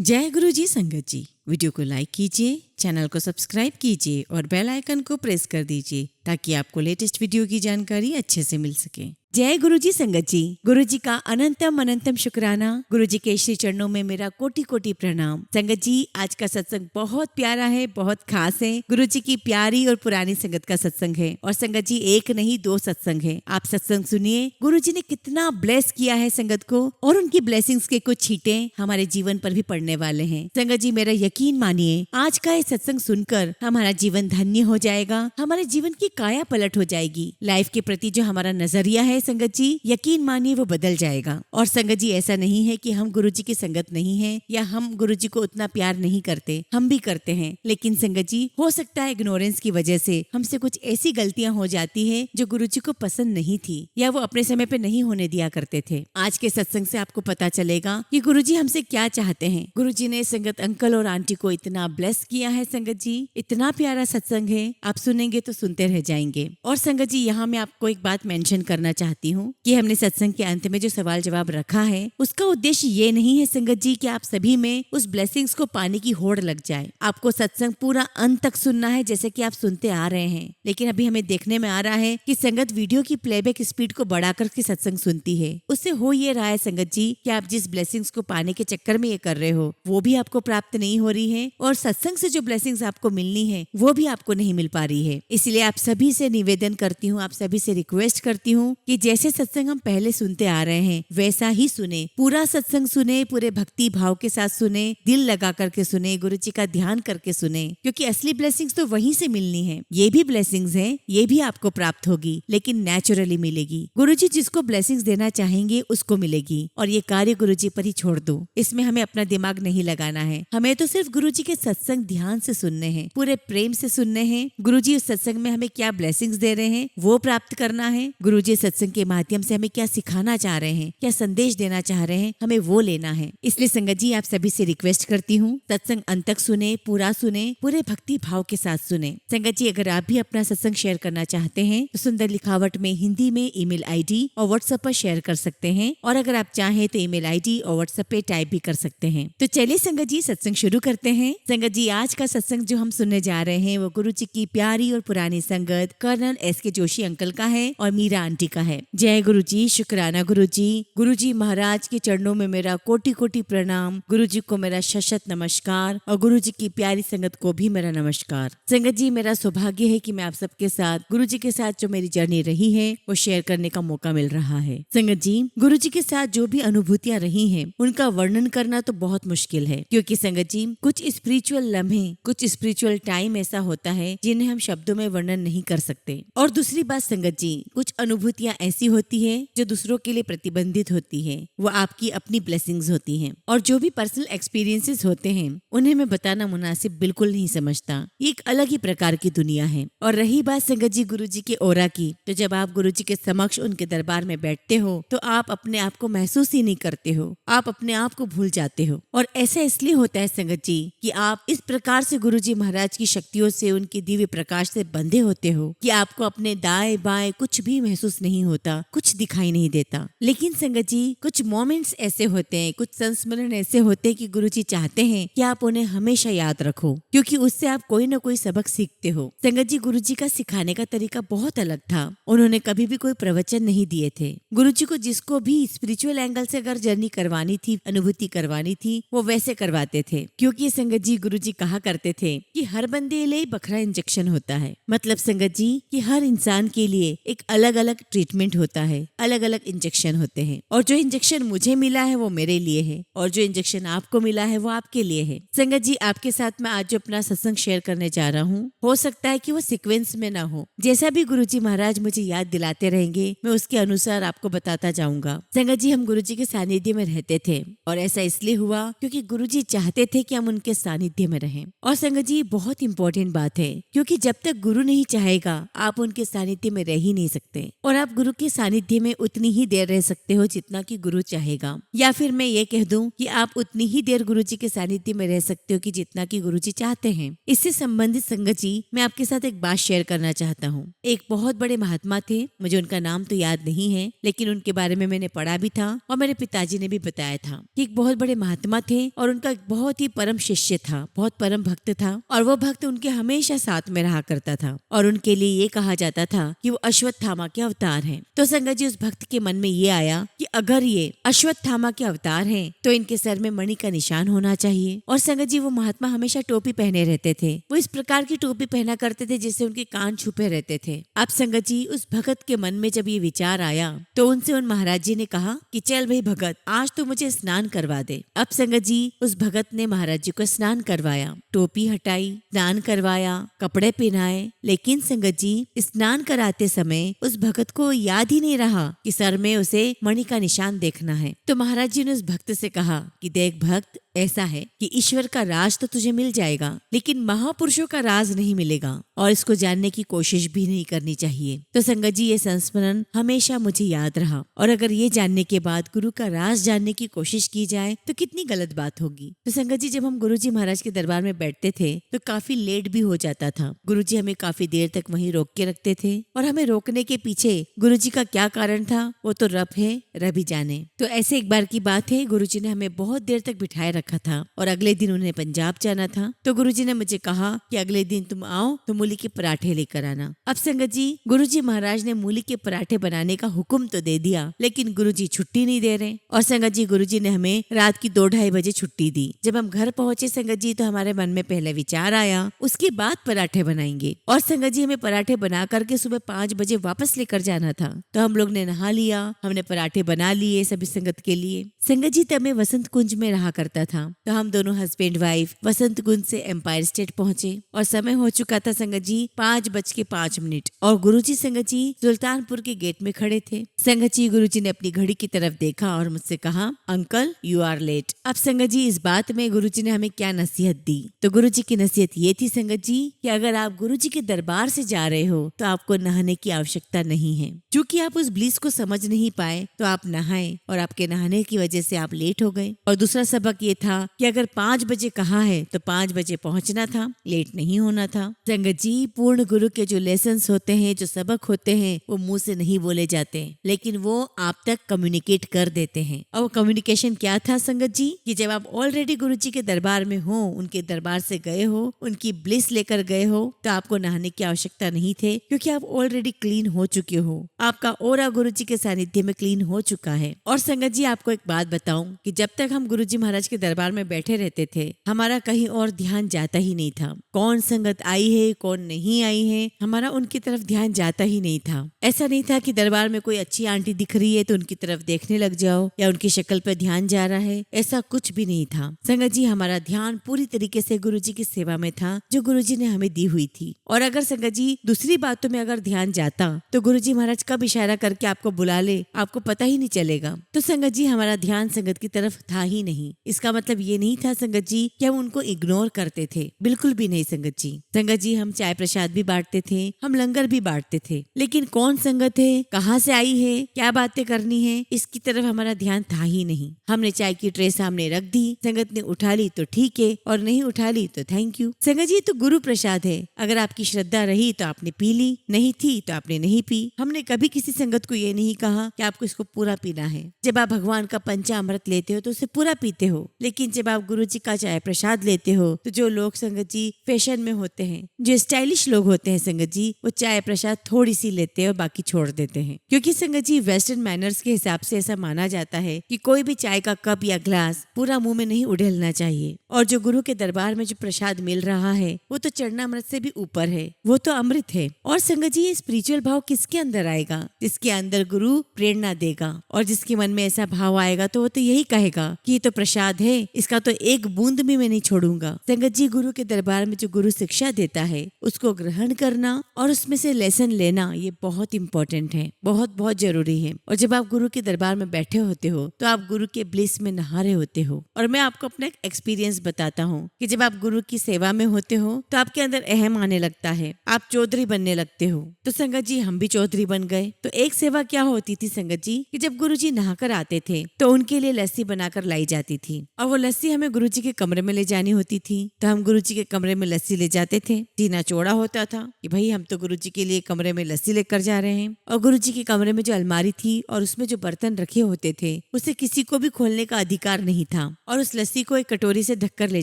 जय गुरु जी संगत जी। वीडियो को लाइक कीजिए, चैनल को सब्सक्राइब कीजिए और बेल आइकन को प्रेस कर दीजिए ताकि आपको लेटेस्ट वीडियो की जानकारी अच्छे से मिल सके। जय गुरु जी संगत जी। गुरु जी का अनंतम अनंतम शुक्राना। गुरु जी के श्री चरणों में मेरा कोटि कोटि प्रणाम। संगत जी, आज का सत्संग बहुत प्यारा है, बहुत खास है। गुरु जी की प्यारी और पुरानी संगत का सत्संग है। और संगत जी, एक नहीं दो सत्संग है। आप सत्संग सुनिए। गुरु जी ने कितना ब्लेस किया है संगत को, और उनकी ब्लेसिंग्स के कुछ छींटे हमारे जीवन पर भी पड़ने वाले हैं। संगत जी, मेरा यकीन मानिए, आज का ये सत्संग सुनकर हमारा जीवन धन्य हो जाएगा। हमारे जीवन की काया पलट हो जाएगी। लाइफ के प्रति जो हमारा नजरिया है संगत जी, यकीन मानिए वो बदल जाएगा। और संगत जी, ऐसा नहीं है कि हम गुरु जी की संगत नहीं है या हम गुरु जी को उतना प्यार नहीं करते, हम भी करते हैं। लेकिन संगत जी, हो सकता है इग्नोरेंस की वजह से हमसे कुछ ऐसी गलतियां हो जाती है जो गुरु जी को पसंद नहीं थी या वो अपने समय पे नहीं होने दिया करते थे। आज के सत्संग से आपको पता चलेगा कि गुरु जी हमसे क्या चाहते हैं। गुरु जी ने संगत अंकल और आंटी को इतना ब्लेस किया है संगत जी, इतना प्यारा सत्संग है, आप सुनेंगे तो सुनते रह जाएंगे। और संगत जी, यहाँ मैं आपको एक बात मेंशन करना चाहती हूँ कि हमने सत्संग के अंत में जो सवाल जवाब रखा है उसका उद्देश्य ये नहीं है संगत जी कि आप सभी में उस ब्लेसिंग्स को पाने की होड़ लग जाए। आपको सत्संग पूरा अंत तक सुनना है जैसे कि आप सुनते आ रहे हैं। लेकिन अभी हमें देखने में आ रहा है कि संगत वीडियो की प्लेबैक स्पीड को बढ़ाकर के सत्संग सुनती है। उससे हो ये रहा है संगत जी कि आप जिस ब्लेसिंग्स को पाने के चक्कर में ये कर रहे हो वो भी आपको प्राप्त नहीं हो रही है, और सत्संग से जो ब्लेसिंग्स आपको मिलनी है वो भी आपको नहीं मिल पा रही है। इसलिए आप सभी से निवेदन करती हूँ, आप सभी से रिक्वेस्ट करती हूँ कि जैसे सत्संग हम पहले सुनते आ रहे हैं वैसा ही सुने। पूरा सत्संग सुने, पूरे भक्ति भाव के साथ सुने, दिल लगा करके सुने, गुरु जी का ध्यान करके सुने, क्योंकि असली ब्लेसिंग्स तो वहीं से मिलनी है। ये भी ब्लेसिंग्स है, ये भी आपको प्राप्त होगी, लेकिन नेचुरली मिलेगी। गुरु जी जिसको ब्लेसिंग्स देना चाहेंगे उसको मिलेगी। और ये कार्य गुरु जी पर ही छोड़ दो, इसमें हमें अपना दिमाग नहीं लगाना है। हमें तो सिर्फ गुरु जी के सत्संग ध्यान से सुनने हैं, पूरे प्रेम से सुनने हैं। गुरु जी उस सत्संग में हमें क्या ब्लेसिंग्स दे रहे हैं वो प्राप्त करना है। गुरु जी सत्संग के माध्यम से हमें क्या सिखाना चाह रहे हैं, क्या संदेश देना चाह रहे हैं, हमें वो लेना है। इसलिए संगत जी, आप सभी से रिक्वेस्ट करती हूँ, सत्संग अंत तक सुने, पूरा सुने, पूरे भक्ति भाव के साथ सुने। संगत जी, अगर आप भी अपना सत्संग शेयर करना चाहते हैं तो सुंदर लिखावट में हिंदी में ईमेल आईडी और व्हाट्सएप पर शेयर कर सकते हैं, और अगर आप चाहें तो ईमेल आईडी और व्हाट्सएप पे टाइप भी कर सकते हैं। तो चलिए संगत जी, सत्संग शुरू करते हैं। संगत जी, आज का सत्संग जो हम सुनने जा रहे हैं वो गुरु जी की प्यारी और पुरानी संगत कर्नल एस.के. जोशी अंकल का है और मीरा आंटी का है। जय गुरु जी, शुक्राना गुरु जी। गुरु जी महाराज के चरणों में मेरा कोटि कोटि प्रणाम। गुरु जी को मेरा शत नमस्कार, और गुरु जी की प्यारी संगत को भी मेरा नमस्कार। संगत जी, मेरा सौभाग्य है कि मैं आप सबके साथ गुरु जी के साथ जो मेरी जर्नी रही है वो शेयर करने का मौका मिल रहा है। संगत जी, गुरु जी के साथ जो भी अनुभूतियां रही हैं उनका वर्णन करना तो बहुत मुश्किल है, क्योंकि संगत जी, कुछ स्पिरिचुअल लम्हे, कुछ स्पिरिचुअल टाइम ऐसा होता है जिन्हें हम शब्दों में वर्णन नहीं कर सकते। और दूसरी बात संगत जी, कुछ अनुभूतियां ऐसी होती है जो दूसरों के लिए प्रतिबंधित होती है, वो आपकी अपनी ब्लेसिंग्स होती हैं। और जो भी पर्सनल एक्सपीरियंसेस होते हैं उन्हें मैं बताना मुनासिब बिल्कुल नहीं समझता। ये एक अलग ही प्रकार की दुनिया है। और रही बात संगत जी गुरु जी के ओरा की, तो जब आप गुरु जी के समक्ष उनके दरबार में बैठते हो तो आप अपने आप को महसूस ही नहीं करते हो, आप अपने आप को भूल जाते हो। और ऐसा इसलिए होता है संगत जी कि आप इस प्रकार से गुरु जी महाराज की शक्तियों से, उनके दिव्य प्रकाश से बंधे होते हो कि आपको अपने दाएं बाएं कुछ भी महसूस नहीं होता, कुछ दिखाई नहीं देता। लेकिन संगत जी, कुछ मोमेंट्स ऐसे होते हैं, कुछ संस्मरण ऐसे होते हैं कि गुरु जी चाहते हैं कि आप उन्हें हमेशा याद रखो, क्योंकि उससे आप कोई ना कोई सबक सीखते हो। संगत जी, गुरु जी का सिखाने का तरीका बहुत अलग था। उन्होंने कभी भी कोई प्रवचन नहीं दिए थे। गुरु जी को जिसको भी स्पिरिचुअल एंगल से अगर जर्नी करवानी थी, अनुभूति करवानी थी, वो वैसे करवाते थे। क्योंकि संगत जी, गुरु जी कहा करते थे कि हर बंदे लिए बखरा इंजेक्शन होता है। मतलब संगत जी कि हर इंसान के लिए एक अलग अलग ट्रीटमेंट होता है, अलग अलग इंजेक्शन होते हैं। और जो इंजेक्शन मुझे मिला है वो मेरे लिए है, और जो इंजेक्शन आपको मिला है वो आपके लिए है। संगत जी, आपके साथ मैं आज जो अपना सत्संग शेयर करने जा रहा हूँ, हो सकता है कि वो सीक्वेंस में ना हो। जैसा भी गुरु जी महाराज मुझे याद दिलाते रहेंगे मैं उसके अनुसार आपको बताता जाऊंगा। संगत जी, हम गुरु जी के सानिध्य में रहते थे, और ऐसा इसलिए हुआ क्योंकि गुरु जी चाहते थे कि हम उनके सानिध्य में रहें। और संगत जी, बहुत इंपॉर्टेंट बात है, क्योंकि जब तक गुरु नहीं चाहेगा आप उनके सानिध्य में रह ही नहीं सकते। और आप गुरु गुरु के सानिध्य में उतनी ही देर रह सकते हो जितना कि गुरु चाहेगा, या फिर मैं ये कह दूं कि आप उतनी ही देर गुरु जी के सानिध्य में रह सकते हो कि जितना कि गुरु जी चाहते हैं। इससे संबंधित संगत जी मैं आपके साथ एक बात शेयर करना चाहता हूँ। एक बहुत बड़े महात्मा थे, मुझे उनका नाम तो याद नहीं है, लेकिन उनके बारे में मैंने पढ़ा भी था और मेरे पिताजी ने भी बताया था कि एक बहुत बड़े महात्मा थे और उनका एक बहुत ही परम शिष्य था, बहुत परम भक्त था और वो भक्त उनके हमेशा साथ में रहा करता था और उनके लिए ये कहा जाता था कि वो अश्वत्थामा के अवतार हैं। तो संगत जी उस भक्त के मन में ये आया कि अगर ये अश्वत्थामा के अवतार हैं तो इनके सर में मणि का निशान होना चाहिए। और संगत जी वो महात्मा हमेशा टोपी पहने रहते थे, वो इस प्रकार की टोपी पहना करते थे जिससे उनके कान छुपे रहते थे। अब संगत जी उस भगत के मन में जब ये विचार आया तो उनसे उन महाराज जी ने कहा कि चल भाई भगत, आज तो मुझे स्नान करवा दे। अब संगत जी उस भगत ने महाराज जी को स्नान करवाया, टोपी हटाई, स्नान करवाया, कपड़े पहनाए, लेकिन संगत जी स्नान कराते समय उस भगत को याद ही नहीं रहा कि सर में उसे मणि का निशान देखना है। तो महाराज जी ने उस भक्त से कहा कि देख भक्त, ऐसा है कि ईश्वर का राज तो तुझे मिल जाएगा लेकिन महापुरुषों का राज नहीं मिलेगा और इसको जानने की कोशिश भी नहीं करनी चाहिए। तो संगत जी ये संस्मरण हमेशा मुझे याद रहा और अगर ये जानने के बाद गुरु का राज जानने की कोशिश की जाए तो कितनी गलत बात होगी। तो संगत जी जब हम गुरु जी महाराज के दरबार में बैठते थे तो काफी लेट भी हो जाता था। गुरु जी हमें काफी देर तक वहीं रोक के रखते थे और हमें रोकने के पीछे गुरु जी का क्या कारण था वो तो रब है, रब ही जाने। तो ऐसे एक बार की बात है, गुरु जी ने हमें बहुत देर तक बिठाए रखा था और अगले दिन उन्हें पंजाब जाना था। तो गुरुजी ने मुझे कहा कि अगले दिन तुम आओ तो मूली के पराठे लेकर आना। अब संगत जी गुरुजी महाराज ने मूली के पराठे बनाने का हुक्म तो दे दिया लेकिन गुरुजी छुट्टी नहीं दे रहे और संगत जी गुरुजी ने हमें रात की 2-2:30 बजे छुट्टी दी। जब हम घर पहुंचे संगत जी तो हमारे मन में पहले विचार आया उसके बाद पराठे बनाएंगे और संगत जी हमें पराठे बना करके सुबह 5 बजे वापस लेकर जाना था। तो हम लोग ने नहा लिया, हमने पराठे बना लिए सभी संगत के लिए। संगत जी तब मैं वसंत कुंज में रहा करता था तो हम दोनों हस्बैंड वाइफ वसंत कुंज से एम्पायर स्टेट पहुंचे और समय हो चुका था संगत जी 5:05 और गुरुजी संगत जी सुल्तानपुर के गेट में खड़े थे। संगत जी गुरुजी ने अपनी घड़ी की तरफ देखा और मुझसे कहा अंकल यू आर लेट। अब संगत जी इस बात में गुरुजी ने हमें क्या नसीहत दी, तो गुरुजी की नसीहत ये थी संगत जी कि अगर आप गुरुजी के दरबार से जा रहे हो तो आपको नहाने की आवश्यकता नहीं है। क्योंकि आप उस ब्लिस को समझ नहीं पाए तो आप नहाए और आपके नहाने की वजह से आप लेट हो गए। और दूसरा सबक ये था कि अगर 5 बजे कहा है तो 5 बजे पहुंचना था, लेट नहीं होना था। संगत जी पूर्ण गुरु के जो लेसन्स होते हैं, जो सबक होते हैं वो मुंह से नहीं बोले जाते लेकिन वो आप तक कम्युनिकेट कर देते हैं। और वो कम्युनिकेशन क्या था संगत जी कि जब आप ऑलरेडी गुरु जी के दरबार में हो, उनके दरबार से गए हो, उनकी ब्लिस लेकर गए हो तो आपको नहाने की आवश्यकता नहीं थे क्योंकि आप ऑलरेडी क्लीन हो चुके हो, आपका ओरा गुरु जी के सानिध्य में क्लीन हो चुका है। और संगत जी आपको एक बात बताऊं कि जब तक हम गुरु जी महाराज के दरबार में बैठे रहते थे हमारा कहीं और ध्यान जाता ही नहीं था। कौन संगत आई है कौन नहीं आई है हमारा उनकी तरफ ध्यान जाता ही नहीं था। ऐसा नहीं था कि दरबार में कोई अच्छी आंटी दिख रही है तो उनकी तरफ देखने लग जाओ या उनकी शक्ल पर ध्यान जा रहा है, ऐसा कुछ भी नहीं था। संगत जी हमारा ध्यान पूरी तरीके से गुरु जी की सेवा में था जो गुरु जी ने हमें दी हुई थी। और अगर संगत जी दूसरी बातों में अगर ध्यान जाता तो गुरु जी महाराज कब इशारा करके आपको बुला ले आपको पता ही नहीं चलेगा। तो संगत जी हमारा ध्यान संगत की तरफ था ही नहीं। इसका मतलब ये नहीं था संगत जी कि हम उनको इग्नोर करते थे, बिल्कुल भी नहीं संगत जी। संगत जी हम चाय प्रसाद भी बांटते थे, हम लंगर भी बांटते थे, लेकिन कौन संगत है, कहाँ से आई है, क्या बातें करनी है, इसकी तरफ हमारा ध्यान था ही नहीं। हमने चाय की ट्रे सामने रख दी, संगत ने उठा ली तो ठीक है और नहीं उठा ली तो थैंक यू। संगत जी तो गुरु प्रसाद है, अगर आपकी श्रद्धा रही तो आपने पी ली, नहीं थी तो आपने नहीं पी। हमने कभी किसी संगत को ये नहीं कहा कि आपको इसको पूरा पीना है। जब आप भगवान का पंचामृत लेते हो तो उसे पूरा पीते हो, लेकिन जब आप गुरु जी का चाय प्रसाद लेते हो तो जो लोग संगत जी फैशन में होते हैं, जो स्टाइलिश लोग होते हैं संगत जी, वो चाय प्रसाद थोड़ी सी लेते हैं और बाकी छोड़ देते हैं। क्योंकि संगत जी वेस्टर्न मैनर्स के हिसाब से ऐसा माना जाता है कि कोई भी चाय का कप या ग्लास पूरा मुंह में नहीं उड़ेलना चाहिए। और जो गुरु के दरबार में जो प्रसाद मिल रहा है वो तो चरणामृत से भी ऊपर है, वो तो अमृत है। और संगत जी ये स्पिरिचुअल भाव किसके अंदर आएगा? जिसके अंदर गुरु प्रेरणा देगा और जिसके मन में ऐसा भाव आएगा तो वो तो यही कहेगा कि ये तो प्रसाद है इसका तो एक बूंद भी मैं नहीं छोड़ूंगा। संगत जी, गुरु के दरबार में जो गुरु शिक्षा देता है उसको ग्रहण करना और उसमें से लेसन लेना, ये बहुत इंपॉर्टेंट है, बहुत बहुत जरूरी है। और जब आप गुरु के दरबार में बैठे होते हो तो आप गुरु के ब्लिस में नहा रहे होते हो। और मैं आपको अपना एक एक्सपीरियंस बताता हूँ कि जब आप गुरु की सेवा में होते हो तो आपके अंदर अहम आने लगता है, आप चौधरी बनने लगते हो। तो संगत जी, हम भी चौधरी बन गए। तो एक सेवा क्या होती थी संगत जी, कि जब गुरु जी नहाकर आते थे तो उनके लिए लस्सी बनाकर लाई जाती थी और वो लस्सी हमें गुरु जी के कमरे में ले जानी होती थी। तो हम गुरु जी के कमरे में लस्सी ले जाते थे। जीना चौड़ा होता था कि भाई हम तो गुरु जी के लिए कमरे में लस्सी लेकर जा रहे हैं। और गुरु जी के कमरे में जो अलमारी थी और उसमें जो बर्तन रखे होते थे उसे किसी को भी खोलने का अधिकार नहीं था और उस लस्सी को एक कटोरी से ढककर ले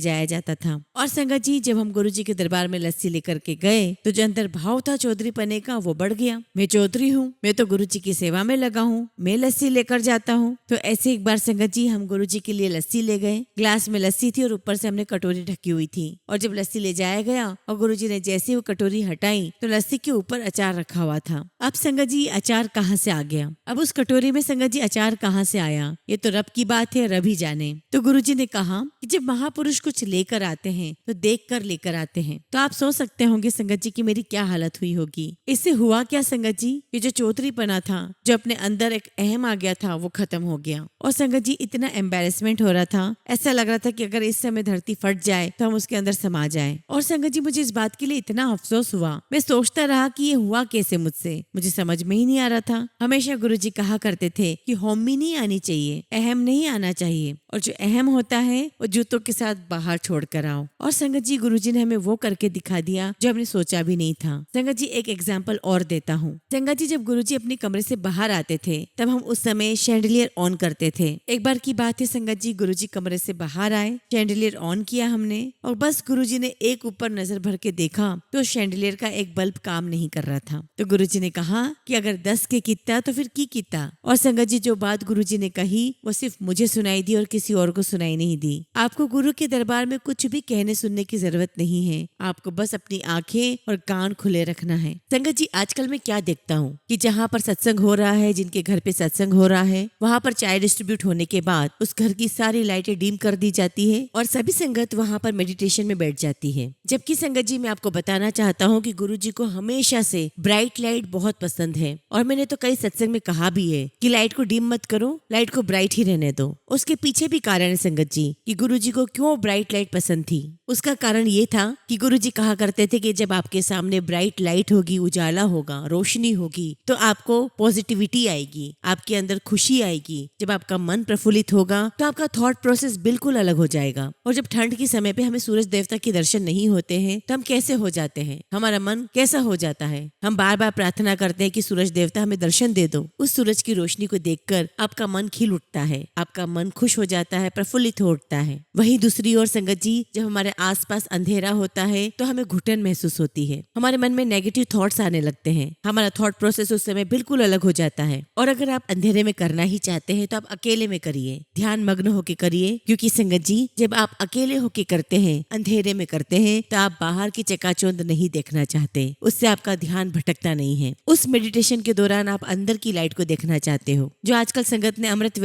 जाया जाता था। और संगत जी, जब हम गुरु जी के दरबार में लस्सी लेकर के गए तो जो अंदर भाव था चौधरी पने का वो बढ़ गया। मैं चौधरी हूँ, मैं तो गुरु जी की सेवा में लगा हूँ, मैं लस्सी लेकर जाता हूँ। तो ऐसे एक बार संगत जी, हम गुरु जी के लिए लस्सी ले गए। ग्लास में लस्सी थी और ऊपर से हमने कटोरी ढकी हुई थी। और जब लस्सी ले जाया गया और गुरु जी ने जैसे वो कटोरी हटाई तो लस्सी के ऊपर अचार रखा हुआ था। अब संगत जी, अचार कहाँ से आ गया? अब उस कटोरी में संगत जी अचार कहाँ से आया, ये तो रब की बात है, रब ही जाने। तो गुरु जी ने कहा कि जब महापुरुष कुछ लेकर आते हैं तो देख कर लेकर आते हैं। तो आप सोच सकते होंगे संगत जी की मेरी क्या हालत हुई होगी। इससे हुआ क्या संगत जी, कि जो चौधरी पना था, जो अपने अंदर एक अहम आ गया था, वो खत्म हो गया। और संगत जी, इतना एम्बेरसमेंट हो रहा था, ऐसा लग रहा था कि अगर इस समय धरती फट जाए तो हम उसके अंदर समा जाए। और संगत जी, मुझे इस बात के लिए इतना अफसोस हुआ। मैं सोचता रहा कि ये हुआ कैसे मुझसे, मुझे समझ में ही नहीं आ रहा था। हमेशा गुरु जी कहा करते थे कि होमी नहीं आनी चाहिए, अहम नहीं आना चाहिए, और जो अहम होता है वो जूतों के साथ बाहर छोड़ कर आओ। और संगत जी, गुरु जी ने हमें वो करके दिखा दिया जो हमने सोचा भी नहीं था। संगत जी, एक एग्जाम्पल और देता हूँ। संगत जी, जब गुरु जी अपने कमरे से बाहर आते थे तब हम उस समय शैंडलियर ऑन करते थे। एक बार की बात है संगत जी, गुरु जी कमरे से बाहर आए, शैंडलियर ऑन किया हमने और बस गुरु जी ने एक ऊपर नजर भर के देखा तो शैंडलियर का एक बल्ब काम नहीं कर रहा था। तो गुरु जी ने कहा कि अगर 10 के कितना तो फिर की कितना। और संगत जी, जो बात गुरु जी ने कही वो सिर्फ मुझे सुनाई दी और किसी और को सुनाई नहीं दी। आपको गुरु के दरबार में कुछ भी कहने सुनने की जरूरत नहीं है, आपको बस अपनी आंखें और कान खुले रखना है। संगत जी, आजकल मैं क्या देखता हूँ कि जहाँ पर सत्संग हो रहा है, जिनके घर पे सत्संग हो रहा है, वहाँ पर चाय डिस्ट्रीब्यूट होने के बाद उस घर की सारी लाइटें डिम कर दी जाती है और सभी संगत वहाँ पर मेडिटेशन में बैठ जाती है। जबकि संगत जी, मैं आपको बताना चाहता हूँ कि गुरु जी को हमेशा से ब्राइट लाइट बहुत पसंद है। और मैंने तो कई सत्संग में कहा भी है कि लाइट को डिम मत करो, लाइट को ब्राइट ही रहने दो। उसके पीछे भी कारण है संगत जी कि गुरु जी को क्यों ब्राइट लाइट पसंद थी। उसका कारण ये था कि गुरु जी कहा करते थे कि जब आपके सामने ब्राइट लाइट होगी, उजाला होगा, रोशनी होगी, तो आपको पॉजिटिविटी आएगी, आपके अंदर खुशी आएगी। जब आपका मन प्रफुल्लित होगा तो आपका थॉट प्रोसेस बिल्कुल अलग हो जाएगा। और जब ठंड के समय पे हमें सूरज देवता के दर्शन नहीं होते हैं तो हम कैसे हो जाते हैं, हमारा मन कैसा हो जाता है। हम बार बार प्रार्थना करते हैं कि सूरज देवता हमें दर्शन दे दो। उस सूरज की रोशनी को देखकर आपका मन खिल उठता है, आपका मन खुश हो जाता है, प्रफुल्लित हो उठता है। वहीं दूसरी ओर संगत जी, जब हमारे आसपास अंधेरा होता है तो हमें घुटन महसूस होती है, हमारे मन में नेगेटिव थॉट्स आने लगते हैं, हमारा थॉट प्रोसेस उस समय बिल्कुल अलग हो जाता है। और अगर आप अंधेरे में करना ही चाहते हैं तो आप अकेले में करिए, ध्यान मग्न होके करिए। क्योंकि संगत जी, जब आप अकेले होके करते हैं, अंधेरे में करते हैं, तो आप बाहर की चकाचौंध नहीं देखना चाहते, उससे आपका ध्यान भटकता नहीं है। उस मेडिटेशन के दौरान आप अंदर की लाइट को देखना चाहते हो। जो आजकल संगत ने अमृत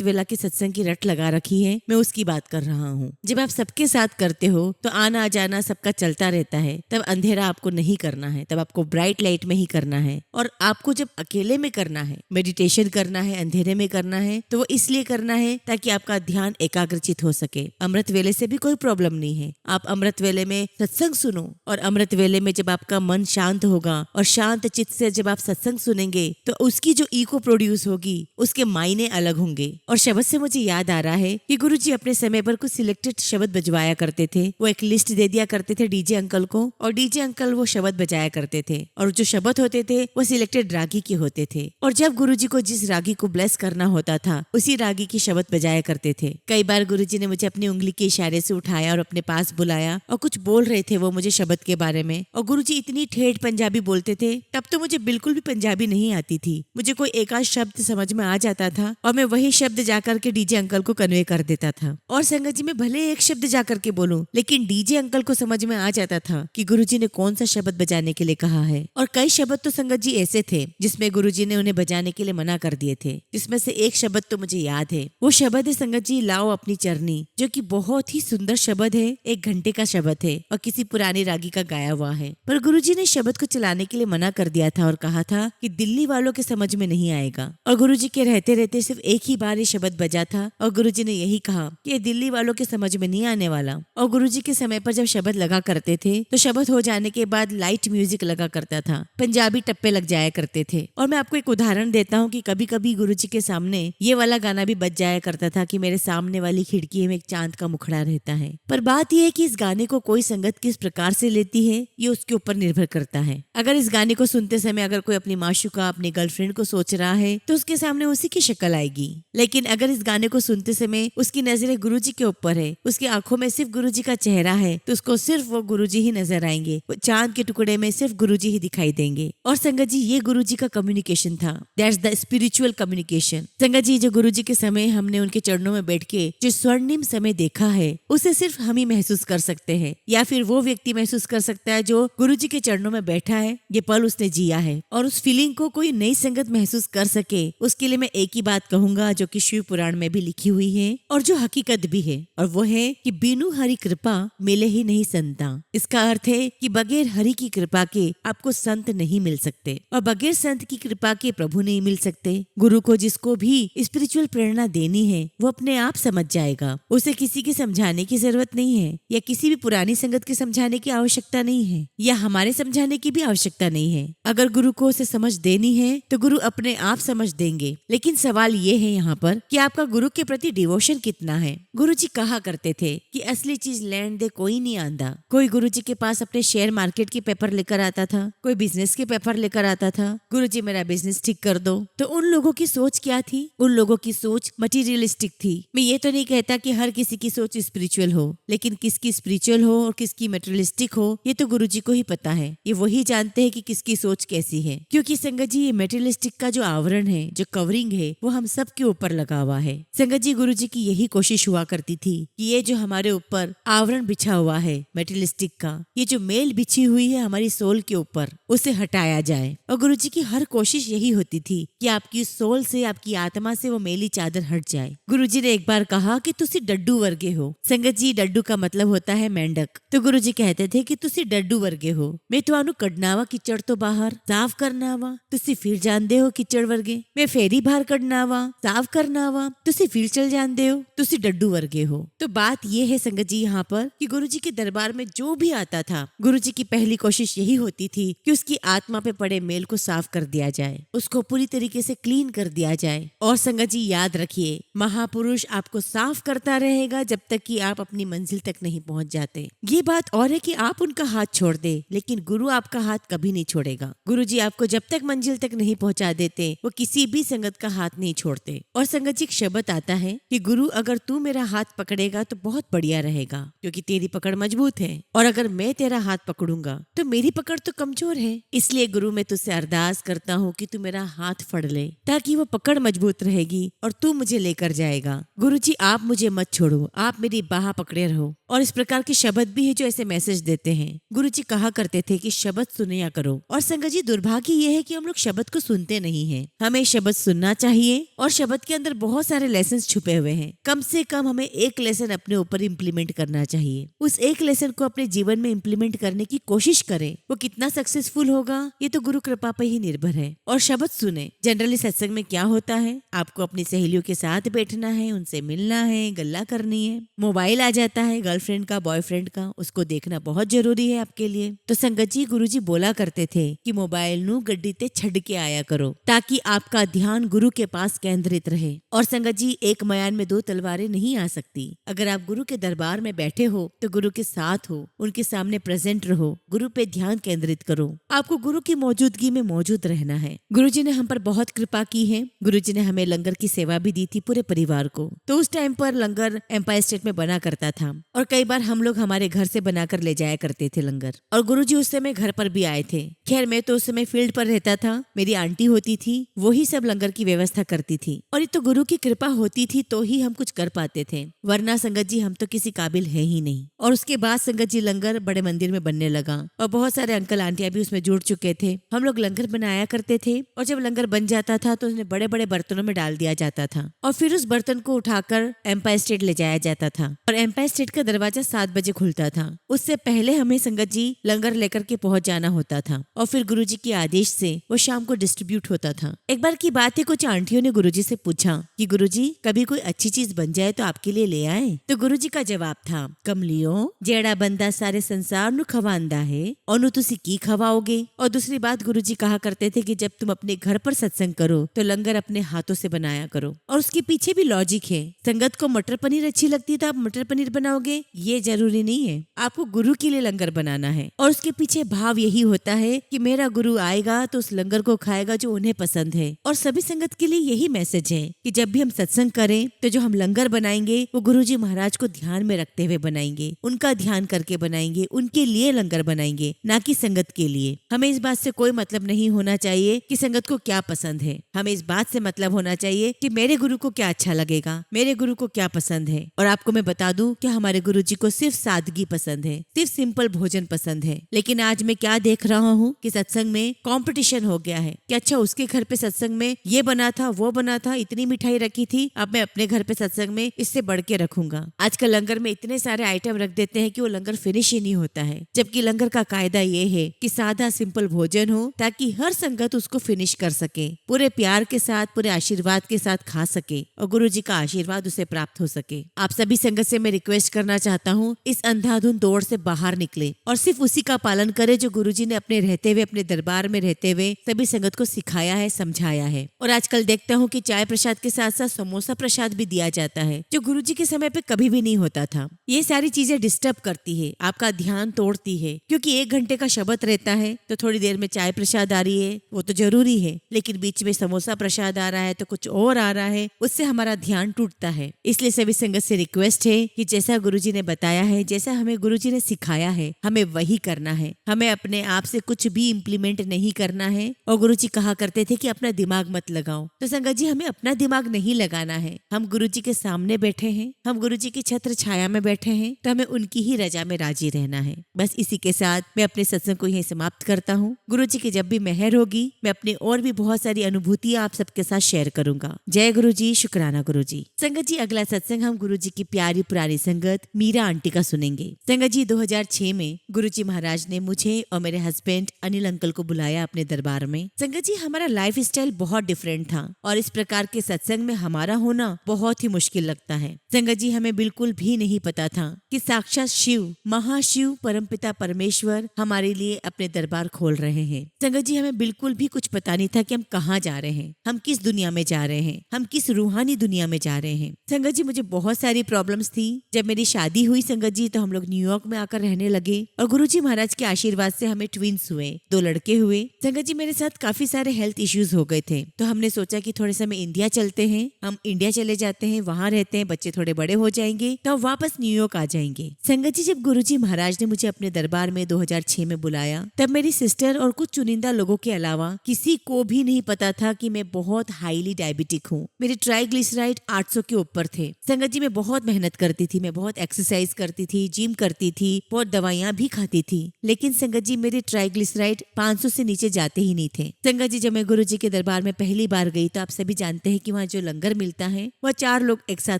वेला की सत्संग की रट लगा रखी है, मैं उसकी बात कर रहा हूँ। जब आप सबके साथ करते हो तो आना जाना सबका चलता रहता है, तब अंधेरा आपको नहीं करना है, तब आपको ब्राइट लाइट में ही करना है। और आपको जब अकेले में करना है, मेडिटेशन करना है, अंधेरे में करना है, तो वो इसलिए करना है ताकि आपका ध्यान एकाग्रचित हो सके। अमृत वेले से भी कोई प्रॉब्लम नहीं है, आप अमृत वेले में सत्संग सुनो और अमृत वेले में जब आपका मन शांत होगा और शांत चित्त से जब आप सत्संग सुनेंगे तो उसकी जो इको प्रोड्यूस होगी उसके मायने अलग होंगे। और शब्द से मुझे याद आ रहा है कि गुरु जी अपने समय पर कुछ सिलेक्टेड शब्द बजवाया करते थे। वो एक लिस्ट दे दिया करते थे डीजे अंकल को और डीजे अंकल वो शब्द बजाया करते थे और जो शब्द होते थे वो सिलेक्टेड रागी के होते थे। और जब गुरु जी को जिस रागी को ब्लेस करना होता था उसी रागी की शब्द बजाया करते थे। कई बार गुरु जी ने मुझे अपनी उंगली के इशारे से उठाया और अपने पास बुलाया और कुछ बोल रहे थे वो मुझे शब्द के बारे में। और गुरु जी इतनी ठेठ पंजाबी बोलते थे, तब तो मुझे बिल्कुल भी पंजाबी नहीं आती थी। मुझे कोई एक आध शब्द समझ में आ जाता था और मैं वही शब्द जाकर के डीजे अंकल को कन्वे कर देता था। और संगत जी, मैं भले एक शब्द जाकर के बोलूं, लेकिन डीजे अंकल को समझ में आ जाता था कि गुरु जी ने कौन सा शब्द बजाने के लिए कहा है। और कई शब्द तो संगत जी ऐसे थे जिसमें गुरु जी ने उन्हें बजाने के लिए मना कर दिए थे, जिसमें से एक शब्द तो मुझे याद है। वो शब्द है संगत जी, लाओ अपनी चरनी, जो कि बहुत ही सुंदर शब्द है, 1 घंटे का शब्द है और किसी पुरानी रागी का गाया हुआ है। पर गुरुजी ने शब्द को चलाने के लिए मना कर दिया था और कहा था कि दिल्ली वालों के समझ में नहीं आएगा। और गुरुजी के रहते रहते सिर्फ एक ही बार ये शब्द बजा था और गुरुजी ने यही कहा कि ये दिल्ली वालों के समझ में नहीं आने वाला। और गुरुजी के समय पर जब शब्द लगा करते थे तो शब्द हो जाने के बाद लाइट म्यूजिक लगा करता था, पंजाबी टप्पे लग जाया करते थे। और मैं आपको एक उदाहरण देता हूँ कि कभी कभी गुरुजी के सामने ये वाला गाना भी बज जाया करता था कि मेरे सामने वाली खिड़की में एक चांद का मुखड़ा रहता है। पर बात यह है कि इस गाने को कोई संगत किस प्रकार से लेती है ये उसके ऊपर निर्भर करता है। अगर इस गाने को सुनते समय अगर कोई अपनी माशूका, अपनी गर्लफ्रेंड को सोच रहा है तो उसके सामने उसी की शक्ल आएगी। लेकिन अगर इस गाने को सुनते समय उसकी नजरें गुरुजी के ऊपर है, उसकी आंखों में सिर्फ गुरुजी का चेहरा है, तो उसको सिर्फ वो गुरुजी ही नजर आएंगे। वो चांद के टुकड़े में सिर्फ गुरुजी ही दिखाई देंगे। और संगत जी, ये गुरुजी का कम्युनिकेशन था। That's the spiritual communication. संगत जी, जो गुरुजी के समय हमने उनके चरणों में बैठ के जो स्वर्णिम समय देखा है उसे सिर्फ हम ही महसूस कर सकते हैं, या फिर वो व्यक्ति महसूस कर सकता है जो गुरुजी के चरणों में बैठा है, ये पल उसने जिया है। और उस फीलिंग को कोई नई संगत महसूस कर सके उसके लिए मैं एक ही बात कहूंगा जो कि शिव पुराण में भी लिखी हुई है और जो हकीकत भी है, और वो है कि बिनु हरि कृपा मिले ही नहीं संता। इसका अर्थ है कि बगैर हरि की कृपा के आपको संत नहीं मिल सकते और बगैर संत की कृपा के प्रभु नहीं मिल सकते। गुरु को जिसको भी स्पिरिचुअल प्रेरणा देनी है वो अपने आप समझ जाएगा। उसे किसी की समझाने की जरूरत नहीं है, या किसी भी पुरानी संगत के समझाने की आवश्यकता नहीं है, या हमारे समझाने की भी आवश्यकता नहीं है। अगर गुरु को उसे समझ देनी है तो गुरु अपने आप समझ देंगे। लेकिन सवाल ये है यहाँ पर कि आपका गुरु के प्रति डिवोशन कितना है। गुरुजी कहा करते थे कि असली चीज लैंड दे कोई नहीं आंदा। कोई गुरुजी के पास अपने शेयर मार्केट के पेपर लेकर आता था, कोई बिजनेस के पेपर लेकर आता था, गुरुजी मेरा बिजनेस ठीक कर दो। तो उन लोगों की सोच क्या थी? उन लोगों की सोच मटीरियलिस्टिक थी। मैं ये तो नहीं कहता कि हर किसी की सोच स्पिरिचुअल हो, लेकिन किसकी स्पिरिचुअल हो और किसकी मटेरियलिस्टिक हो ये तो गुरुजी को ही पता है। ये वही जानते हैं कि किसकी सोच कैसी है। क्योंकि संगत जी, ये मटेरियलिस्टिक का जो आवरण है, जो कवरिंग है, वो हम सब के ऊपर लगा हुआ है। संगत जी, गुरुजी की यही कोशिश हुआ करती थी कि ये जो हमारे ऊपर आवरण बिछा हुआ है मटेरियलिस्टिक का, ये जो मेल बिछी हुई है हमारी सोल के ऊपर, उसे हटाया जाए। और गुरुजी की हर कोशिश यही होती थी कि आपकी सोल से, आपकी आत्मा से वो मेली चादर हट जाए। गुरुजी ने एक बार कहा कि तुसी डड्डू वर्गे हो। संगत जी, डड्डू का मतलब होता है मेंढक। तो गुरुजी कहते थे कि तुसी डड्डू वर्गे हो, मैं तुहानू कढनावा किचड़ तो बाहर साफ करनावा, तुसी फिर जानदे हो किचड़ वर्गे, मैं फेरी बाहर कढनावा साफ करनावा, तुसी फिर चल जानदे हो, तुसी डड्डू वर्गे हो। तो बात ये है संगत जी यहाँ पर कि गुरुजी के दरबार में जो भी आता था, गुरुजी की पहली कोशिश यही होती थी कि उसकी आत्मा पे पड़े मेल को साफ कर दिया जाए, उसको पूरी तरीके से क्लीन कर दिया जाए। और संगत जी, याद रखिए, महापुरुष आपको साफ करता रहेगा जब तक कि आप अपनी मंजिल तक नहीं पहुंच जाते। ये बात और है कि आप उनका हाथ छोड़ दे, लेकिन गुरु आपका हाथ कभी नहीं छोड़ेगा। गुरुजी आपको जब तक मंजिल तक नहीं पहुंचा देते वो किसी भी संगत का हाथ नहीं छोड़ते। और संगत जी, एक शब्द आता है कि गुरु, अगर तू मेरा हाथ पकड़ेगा तो बहुत बढ़िया रहेगा, क्योंकि तेरी पकड़ मजबूत है, और अगर मैं तेरा हाथ पकड़ूंगा तो मेरी पकड़ तो कमजोर है। इसलिए गुरु, मैं तुझसे अरदास करता हूँ कि तू मेरा हाथ फड़ ले, ताकि वो पकड़ मजबूत रहेगी और तू मुझे लेकर जाएगा। गुरुजी, आप मुझे मत छोड़ो, आप मेरी बाह पकड़े रहो। और इस प्रकार के शब्द भी है जो ऐसे मैसेज देते हैं। गुरुजी कहा करते थे कि शब्द सुनिया करो। और संगत जी, दुर्भाग्य ये है कि हम लोग शब्द को सुनते नहीं है। हमें शब्द सुनना चाहिए, और शब्द के अंदर बहुत सारे लेसन छुपे हुए हैं। कम से कम हमें एक लेसन अपने ऊपर इम्प्लीमेंट करना चाहिए। उस एक लेसन को अपने जीवन में इम्प्लीमेंट करने की कोशिश करें। वो कितना सक्सेसफुल होगा ये तो गुरु कृपा पर ही निर्भर है। और शब्द सुने। जनरली सत्संग में क्या होता है, आपको अपनी सहेलियों के साथ बैठना है, उनसे मिलना है, गल्ला करनी है। मोबाइल आ जाता है गर्लफ्रेंड का, बॉयफ्रेंड का, उसको देखना बहुत जरूरी है आपके लिए। तो संगत जी, गुरुजी बोला करते थे कि मोबाइल नू गड्डी ते छड़ के आया करो, ताकि आपका ध्यान गुरु के पास केंद्रित रहे। और संगत जी, एक मयान में दो तलवारें नहीं आ सकती। अगर आप गुरु के दरबार में बैठे हो तो गुरु के साथ हो, उनके सामने प्रेजेंट रहो, गुरु पे ध्यान केंद्रित करो। आपको गुरु की मौजूदगी में मौजूद रहना है। गुरुजी ने हम पर बहुत कृपा की है। गुरुजी ने हमें लंगर की सेवा भी दी थी पूरे परिवार को। तो उस टाइम पर लंगर एम्पायर स्टेट में बना करता था, और कई बार हम लोग हमारे घर से बनाकर ले जाया करते थे लंगर। और गुरुजी उस समय घर पर भी आए थे। खैर मैं तो उस समय फील्ड पर रहता था, मेरी आंटी होती थी, वही सब लंगर की व्यवस्था करती थी। और ये तो गुरु की कृपा होती थी तो ही हम कुछ कर पाते थे, वरना संगत जी हम तो किसी काबिल है ही नहीं। और उसके बाद संगत जी लंगर बड़े मंदिर में बनने लगा और बहुत सारे अंकल आंटियां भी उसमें जुड़ चुके थे। हम लोग लंगर बनाया करते थे और जब लंगर बन जाता था तो उन्हें बड़े बड़े बर्तनों में डाल दिया जाता था और फिर उस बर्तन को उठाकर एम्पायर स्टेट ले जाया जाता था। और एम्पायर स्टेट का दरवाजा 7 बजे खुलता था। उससे पहले हमें संगत जी लंगर लेकर के पहुंच जाना होता था और फिर गुरुजी के आदेश से वो शाम को डिस्ट्रीब्यूट होता था। एक बार की बात है, कुछ आंटियों ने गुरुजी से पूछा कि गुरुजी कभी कोई अच्छी चीज बन जाए तो आपके लिए ले आए। तो गुरुजी का जवाब था, कमलियो जेड़ा बंदा सारे संसार नु खवांदा है और तुसी की खवाओगे। और दूसरी बात गुरुजी कहा करते थे कि जब तुम अपने घर पर सत्संग करो तो लंगर अपने हाथों से बनाया करो। और उसके पीछे भी लॉजिक है। संगत को मटर पनीर अच्छी लगती है तो आप मटर पनीर बनाओगे, ये जरूरी नहीं है। आपको गुरु के लिए लंगर बनाना है और उसके पीछे भाव यही होता है कि मेरा गुरु आएगा तो उस लंगर को खाएगा जो उन्हें पसंद है। और सभी संगत के लिए यही मैसेज है कि जब भी हम सत्संग करें तो जो हम लंगर बनाएंगे वो गुरुजी महाराज को ध्यान में रखते हुए बनाएंगे, उनका ध्यान करके बनाएंगे, उनके लिए लंगर बनाएंगे, ना कि संगत के लिए। हमें इस बात से कोई मतलब नहीं होना चाहिए कि संगत को क्या पसंद है। हमें इस बात से मतलब होना चाहिए कि मेरे गुरु को क्या अच्छा लगेगा, मेरे गुरु को क्या पसंद है। और आपको मैं बता दूं कि हमारे गुरुजी को सिर्फ सादगी पसंद है, सिर्फ सिंपल भोजन पसंद है। लेकिन आज मैं क्या देख रहा हूँ कि सत्संग में कंपटीशन हो गया है कि अच्छा उसके घर पे सत्संग में ये बना था, वो बना था, इतनी मिठाई रखी थी, अब मैं अपने घर पे सत्संग में इससे बढ़ के रखूंगा। आजकल लंगर में इतने सारे आइटम रख देते हैं कि वो लंगर फिनिश ही नहीं होता है। जबकि लंगर का कायदा ये है कि सादा सिंपल भोजन हो ताकि हर संगत उसको फिनिश कर सके, पूरे प्यार के साथ, पूरे आशीर्वाद के साथ खा सके और गुरुजी का आशीर्वाद उसे प्राप्त हो सके। आप सभी संगत से मैं रिक्वेस्ट करना चाहता हूँ, इस अंधाधुंध दौड़ से बाहर निकले और सिर्फ उसी का पालन करे जो गुरुजी ने अपने रहते हुए, अपने दरबार में रहते हुए सभी संगत को सिखाया है, समझाया है। और आजकल देखता हूँ कि चाय प्रसाद के साथ साथ समोसा प्रसाद भी दिया जाता है, जो गुरुजी के समय पे कभी भी नहीं होता था। ये सारी चीजें डिस्टर्ब करती है, आपका ध्यान तोड़ती है, क्योंकि 1 घंटे का शब्द रहता है तो थोड़ी देर में चाय प्रसाद आ रही है, वो तो जरूरी है, लेकिन बीच में समोसा प्रसाद आ रहा है तो कुछ और आ रहा है, उससे हमारा ध्यान टूटता है। इसलिए सभी संगत से रिक्वेस्ट है कि जैसा गुरुजी ने बताया है, जैसा हमें गुरुजी ने सिखाया है, हमें वही करना है। हमें अपने आप से कुछ भी इम्प्लीमेंट नहीं करना है। और गुरुजी कहा करते थे कि अपना दिमाग मत लगाओ, तो संगत जी हमें अपना दिमाग नहीं लगाना है। हम गुरुजी के सामने बैठे हैं, हम गुरुजी की छत्र छाया में बैठे हैं, तो हमें उनकी ही रजा में राजी रहना है। बस इसी के साथ मैं अपने सत्संग को यहीं समाप्त करता हूँ। गुरुजी की जब भी मेहर होगी मैं अपनी और भी बहुत सारी अनुभूतियां आप सबके साथ शेयर करूंगा। जय गुरुजी, शुक्राना गुरुजी। संगत जी अगला सत्संग हम गुरुजी की प्यारी पुरानी संगत मीरा आंटी का सुनेंगे। संगत जी 2006 में गुरुजी महाराज ने मुझे और मेरे हस्बैंड अनिल अंकल को बुलाया अपने दरबार में। संगत जी हमारा लाइफ स्टाइल बहुत डिफरेंट था और इस प्रकार के सत्संग में हमारा होना बहुत ही मुश्किल लगता है। संगत जी हमें बिल्कुल भी नहीं पता था कि साक्षात शिव, महाशिव, परमपिता परमेश्वर हमारे लिए अपने दरबार खोल रहे हैं। संगत जी हमें बिल्कुल भी कुछ पता नहीं था कि हम कहाँ जा रहे हैं, हम किस दुनिया में जा रहे हैं, हम किस रूहानी दुनिया में जा रहे हैं। संगत जी मुझे बहुत सारी प्रॉब्लम्स थी। जब मेरी शादी हुई संगत जी तो हम लोग न्यूयॉर्क में आकर रहने लगे और गुरुजी महाराज के आशीर्वाद से हमें ट्विंस हुए, 2 लड़के हुए। संगत जी मेरे साथ काफी सारे हेल्थ इश्यूज हो गए थे, तो हमने सोचा कि थोड़े समय इंडिया चलते हैं, हम इंडिया चले जाते हैं, वहाँ रहते हैं, बच्चे थोड़े बड़े हो जाएंगे तो वापस न्यूयॉर्क आ जाएंगे। संगत जी जब गुरुजी महाराज ने मुझे अपने दरबार में 2006 में बुलाया, तब मेरी सिस्टर और कुछ चुनिंदा लोगों के अलावा किसी को भी नहीं पता था कि मैं बहुत हाईली डायबिटिक हूँ। मेरे ट्राइग्लिसराइड 800 के ऊपर थे। संगत जी मैं बहुत मेहनत करती थी, मैं बहुत एक्सरसाइज करती थी, जिम करती थी, बहुत दवाइयाँ भी खाती थी, लेकिन संगत जी मेरे ट्राइग्लिसराइड 500 से नीचे जाते ही नहीं थे। संगत जी जब मैं गुरुजी के दरबार में पहली बार गई तो आप सभी जानते हैं कि वहाँ जो लंगर मिलता है वह 4 लोग एक साथ